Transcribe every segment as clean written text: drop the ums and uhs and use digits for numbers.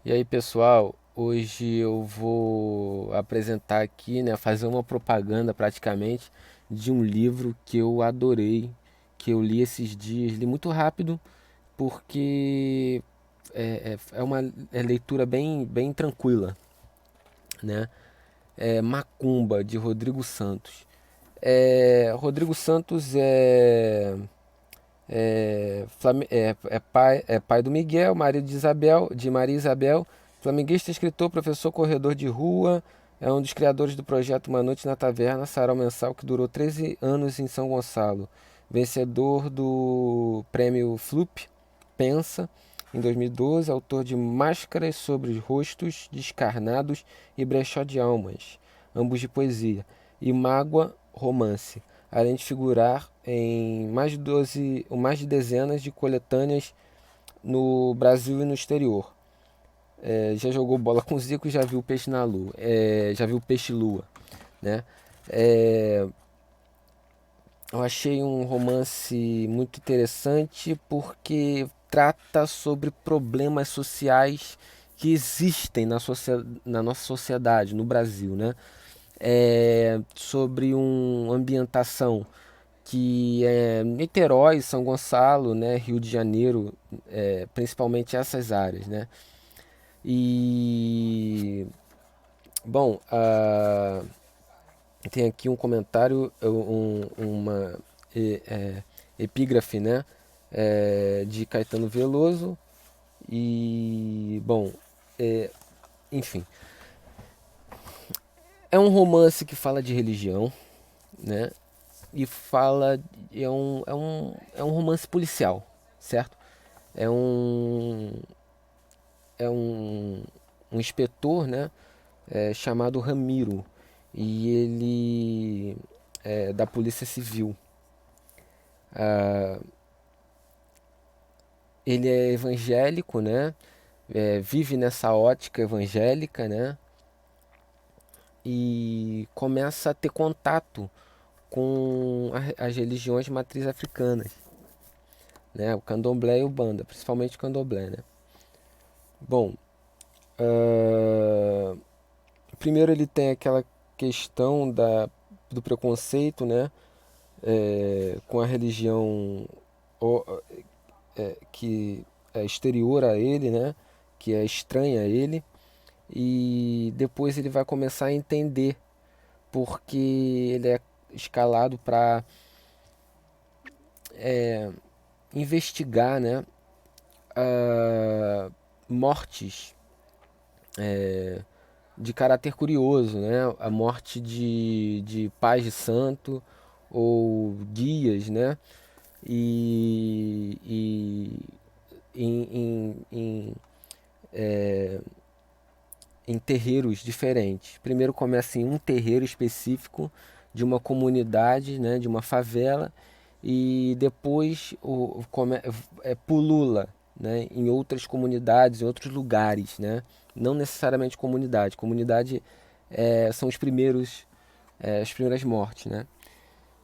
E aí, pessoal, hoje eu vou apresentar aqui, né, fazer uma propaganda praticamente de um livro que eu adorei, que eu li esses dias, li muito rápido, porque é uma leitura bem tranquila, né? É Macumba, de Rodrigo Santos. Rodrigo Santos é pai do Miguel, marido de Isabel, de Maria Isabel, flamenguista, escritor, professor, corredor de rua, é um dos criadores do projeto Uma Noite na Taverna, sarau mensal que durou 13 anos em São Gonçalo, vencedor do prêmio Flup Pensa em 2012, autor de Máscaras sobre Rostos Descarnados e Brechó de Almas, ambos de poesia, e Mágoa, romance, além de figurar em mais de dezenas de coletâneas no Brasil e no exterior. Já jogou bola com Zico e já viu peixe na lua, já viu peixe lua, né? É, eu achei um romance muito interessante porque trata sobre problemas sociais que existem na nossa sociedade, no Brasil, né? Sobre uma ambientação que é Niterói, São Gonçalo, né, Rio de Janeiro, principalmente essas áreas, né? E bom, tem aqui um comentário, uma epígrafe, né, de Caetano Veloso e bom, enfim, é um romance que fala de religião, né? E fala é um romance policial, certo? É um é um inspetor, né, chamado Ramiro, e ele é da Polícia Civil. Ele é evangélico, né? Vive nessa ótica evangélica, né? E começa a ter contato com as religiões de matriz africanas, né? O candomblé e o banda, principalmente o candomblé, né? Bom, primeiro ele tem aquela questão do preconceito, né? Com a religião o- que é exterior a ele, né? Que é estranha a ele. E depois ele vai começar a entender porque ele é escalado para investigar, né? Mortes de caráter curioso, né? A morte de pais de santo ou guias, né? E em terreiros diferentes. Primeiro começa em um terreiro específico de uma comunidade, né? De uma favela e depois pulula, né? Em outras comunidades, em outros lugares, né? Não necessariamente comunidade. Comunidade são as primeiras mortes, né?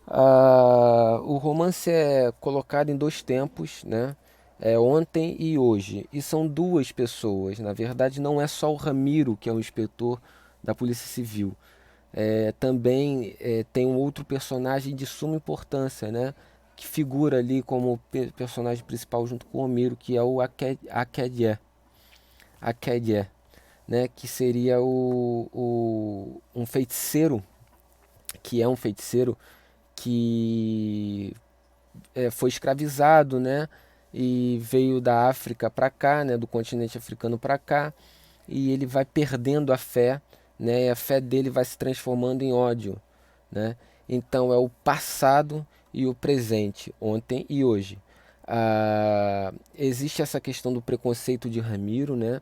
O romance é colocado em dois tempos, né? É ontem e hoje. E são duas pessoas. Na verdade, não é só o Ramiro, que é o inspetor da Polícia Civil. Também tem um outro personagem de suma importância, né? Que figura ali como personagem principal junto com o Ramiro, que é o Akedie. Akedie, né? Que seria um feiticeiro, que é um feiticeiro que foi escravizado, né? E veio da África para cá, né? Do continente africano para cá, e ele vai perdendo a fé, né? E a fé dele vai se transformando em ódio, né? Então é o passado e o presente, ontem e hoje. Existe essa questão do preconceito de Ramiro, né?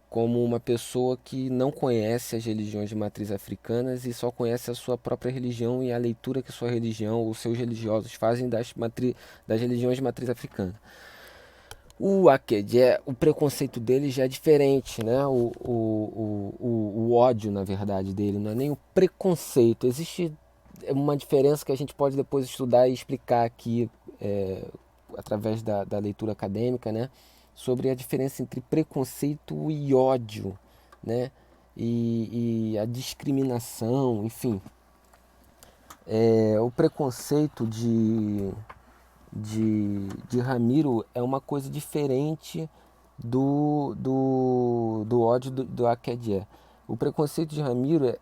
Como uma pessoa que não conhece as religiões de matriz africanas e só conhece a sua própria religião e a leitura que sua religião ou seus religiosos fazem das religiões de matriz africana. O Akedé, o preconceito dele já é diferente, né? O ódio, na verdade, dele, não é nem o preconceito. Existe uma diferença que a gente pode depois estudar e explicar aqui, através da leitura acadêmica, né? sobre a diferença entre preconceito e ódio, né? E a discriminação, enfim. O preconceito de Ramiro é uma coisa diferente do ódio do Akedé. O preconceito de Ramiro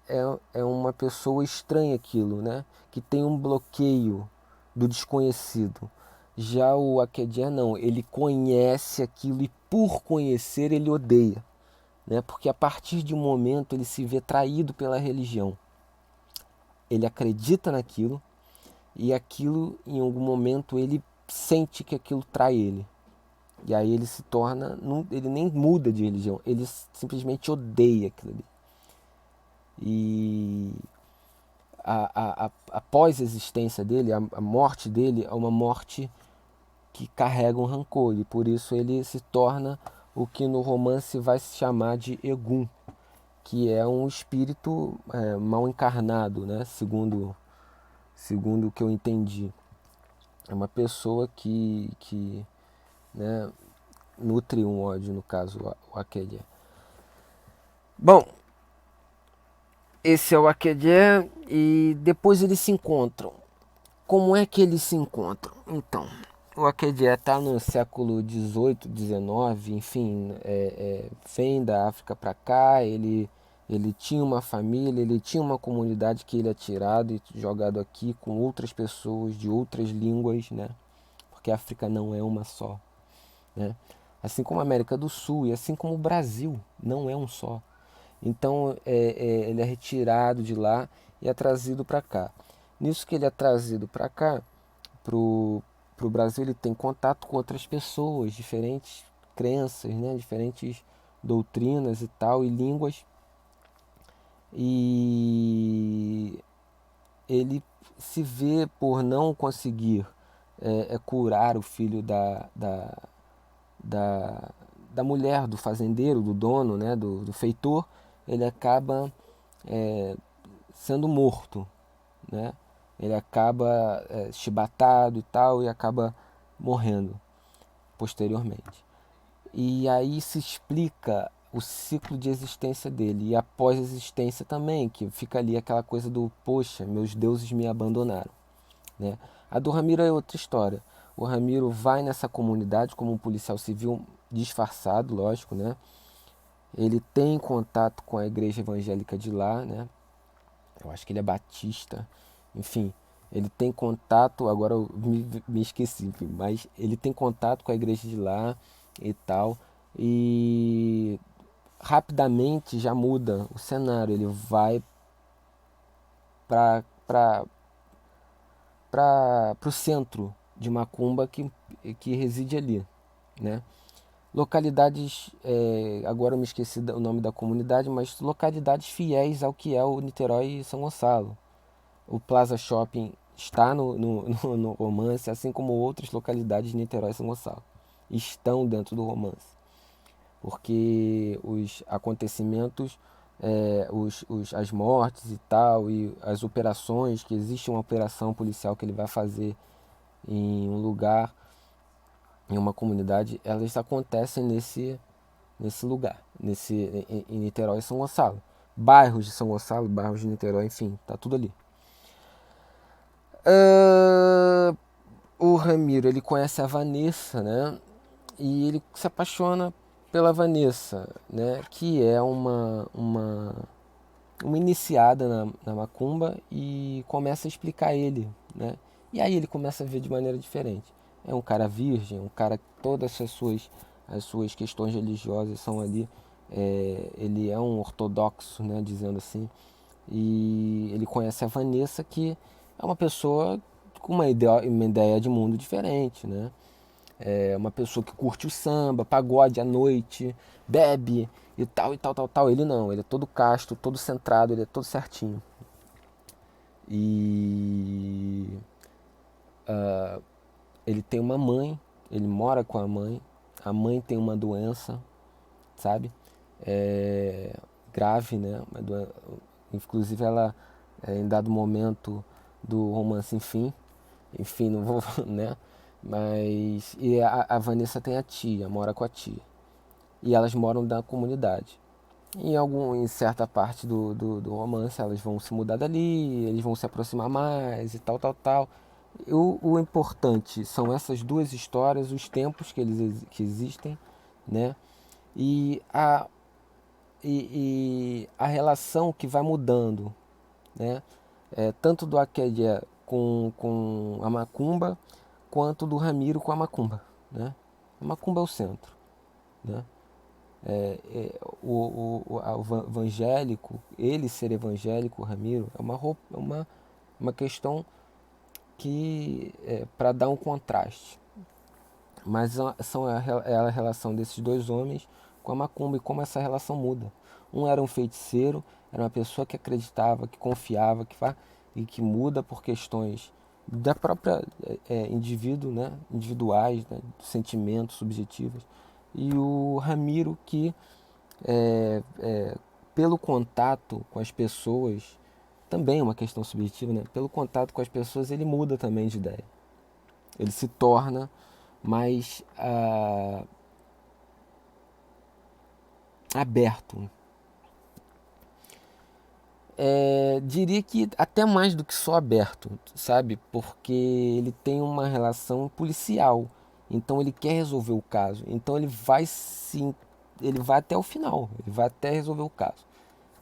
é uma pessoa estranha aquilo, né? Que tem um bloqueio do desconhecido. Já o Akedé não, ele conhece aquilo e por conhecer ele odeia, né? Porque a partir de um momento ele se vê traído pela religião. Ele acredita naquilo e aquilo em algum momento ele sente que aquilo trai ele. E aí ele se torna, ele nem muda de religião, ele simplesmente odeia aquilo ali. E a pós-existência dele, a morte dele é uma morte que carrega um rancor. E por isso ele se torna o que no romance vai se chamar de Egum, que é um espírito mal encarnado, né? Segundo o que eu entendi. É uma pessoa que né, nutre um ódio, no caso, o Akedé. Bom, esse é o Akedé e depois eles se encontram. Como é que eles se encontram? Então, o Akedé está no século XVIII, XIX, enfim, vem da África para cá, ele tinha uma família, ele tinha uma comunidade que ele é tirado e jogado aqui com outras pessoas de outras línguas, né? Porque a África não é uma só, né? Assim como a América do Sul e assim como o Brasil não é um só. Então ele é retirado de lá e é trazido para cá. Nisso que ele é trazido para cá, pro Brasil, ele tem contato com outras pessoas, diferentes crenças, né? Diferentes doutrinas e tal, e línguas. E ele se vê por não conseguir curar o filho da, da mulher, do fazendeiro, do dono, né, do feitor, ele acaba sendo morto, né? Ele acaba chibatado e tal, e acaba morrendo posteriormente. E aí se explica o ciclo de existência dele e a pós-existência também, que fica ali aquela coisa do poxa, meus deuses me abandonaram, né? A do Ramiro é outra história. O Ramiro vai nessa comunidade como um policial civil disfarçado, lógico, né? Ele tem contato com a igreja evangélica de lá, né? Eu acho que ele é batista, enfim. Ele tem contato, agora eu me esqueci, enfim, mas ele tem contato com a igreja de lá e tal. E rapidamente já muda o cenário. Ele vai para o centro de Macumba que reside ali, né? Localidades, agora eu me esqueci o nome da comunidade, mas localidades fiéis ao que é o Niterói e São Gonçalo. O Plaza Shopping está no romance, assim como outras localidades de Niterói e São Gonçalo. Estão dentro do romance. Porque os acontecimentos, as mortes e tal, e as operações, que existe uma operação policial que ele vai fazer em um lugar, em uma comunidade, elas acontecem nesse lugar, em Niterói e São Gonçalo. Bairros de São Gonçalo, bairros de Niterói, enfim, tá tudo ali. O Ramiro, ele conhece a Vanessa, né? E ele se apaixona pela Vanessa, né? Que é uma iniciada na macumba e começa a explicar a ele, né? E aí ele começa a ver de maneira diferente. É um cara virgem, um cara que todas as suas questões religiosas são ali. Ele é um ortodoxo, né? Dizendo assim. E ele conhece a Vanessa, que é uma pessoa com uma ideia de mundo diferente, né? É uma pessoa que curte o samba, pagode à noite, bebe e tal, e tal, tal, tal. Ele não, ele é todo casto, todo centrado, ele é todo certinho. E ele tem uma mãe, ele mora com a mãe tem uma doença, sabe? Grave, né? Inclusive ela, em dado momento do romance, enfim, não vou, né? Mas e a Vanessa tem a tia, mora com a tia. E elas moram na comunidade. Em certa parte do romance, elas vão se mudar dali, eles vão se aproximar mais e tal, tal, tal. O importante são essas duas histórias, os tempos que existem, né? E a relação que vai mudando, né? Tanto do Akedia com a Macumba, quanto do Ramiro com a Macumba, né? A Macumba é o centro, né? O evangélico, ele ser evangélico, o Ramiro, uma questão que para dar um contraste. Mas é a relação desses dois homens com a macumba e como essa relação muda. Um era um feiticeiro, era uma pessoa que acreditava, que confiava, e que muda por questões da própria indivíduo, né? Individuais, né? Sentimentos subjetivos. E o Ramiro que pelo contato com as pessoas, também é uma questão subjetiva, né? Pelo contato com as pessoas ele muda também de ideia. Ele se torna mais aberto. Diria que até mais do que só aberto, sabe? Porque ele tem uma relação policial. Então ele quer resolver o caso. Então ele vai até o final. Ele vai até resolver o caso.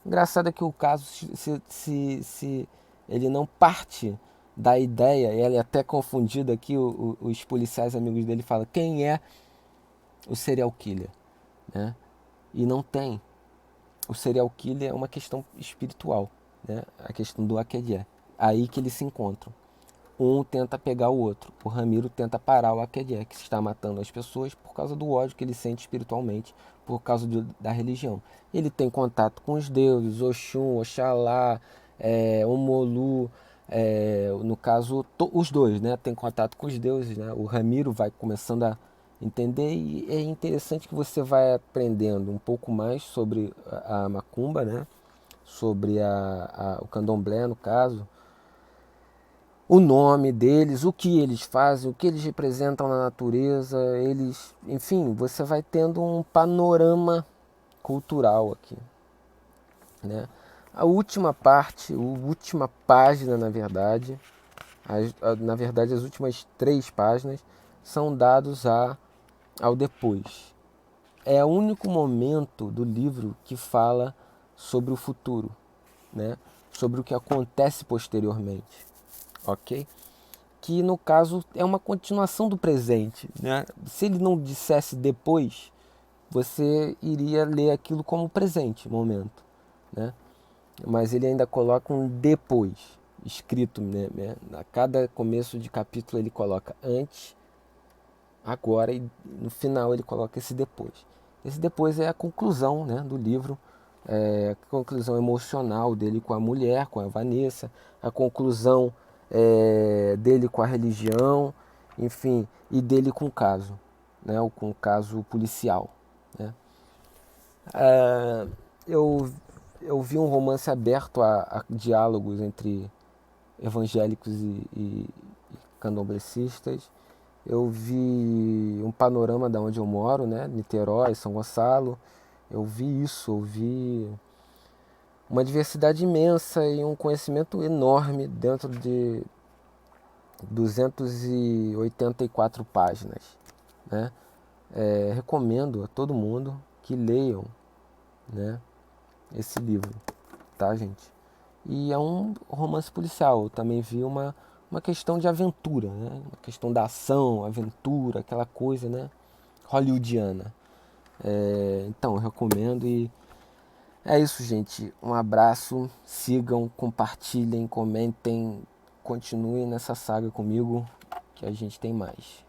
Engraçado é que o caso, se ele não parte da ideia, e ele é até confundido aqui, os policiais amigos dele falam quem é o serial killer, né? E não tem. O serial killer é uma questão espiritual, né? A questão do Akedia. Aí que eles se encontram. Um tenta pegar o outro. O Ramiro tenta parar o Akedia, que está matando as pessoas por causa do ódio que ele sente espiritualmente, por causa da religião. Ele tem contato com os deuses, Oxum, Oxalá, Omolu, no caso, os dois, né? Tem contato com os deuses, né? O Ramiro vai começando a entender e é interessante que você vai aprendendo um pouco mais sobre a macumba, né? Sobre o candomblé, no caso, o nome deles, o que eles fazem, o que eles representam na natureza, enfim, você vai tendo um panorama cultural aqui, né? A última parte, a última página, na verdade, as últimas 3 páginas são dados ao depois. É o único momento do livro que fala sobre o futuro, né? Sobre o que acontece posteriormente, ok? Que no caso é uma continuação do presente, né? Se ele não dissesse depois, você iria ler aquilo como presente momento, né? Mas ele ainda coloca um depois escrito, né? A cada começo de capítulo ele coloca antes, agora e no final ele coloca esse depois. Esse depois é a conclusão, né, do livro, a conclusão emocional dele com a mulher, com a Vanessa, a conclusão dele com a religião, enfim, e dele com o caso, né, ou com o caso policial, né. Ah, eu, eu vi um romance aberto a diálogos entre evangélicos e candomblecistas. Eu vi um panorama da onde eu moro, né? Niterói, São Gonçalo. Eu vi isso, eu vi uma diversidade imensa e um conhecimento enorme dentro de 284 páginas, né? Recomendo a todo mundo que leiam, né, esse livro, tá, gente? E é um romance policial. Eu também vi uma questão de aventura, né? Uma questão da ação, aventura, aquela coisa, né? Hollywoodiana. Então, eu recomendo e é isso, gente. Um abraço, sigam, compartilhem, comentem, continuem nessa saga comigo que a gente tem mais.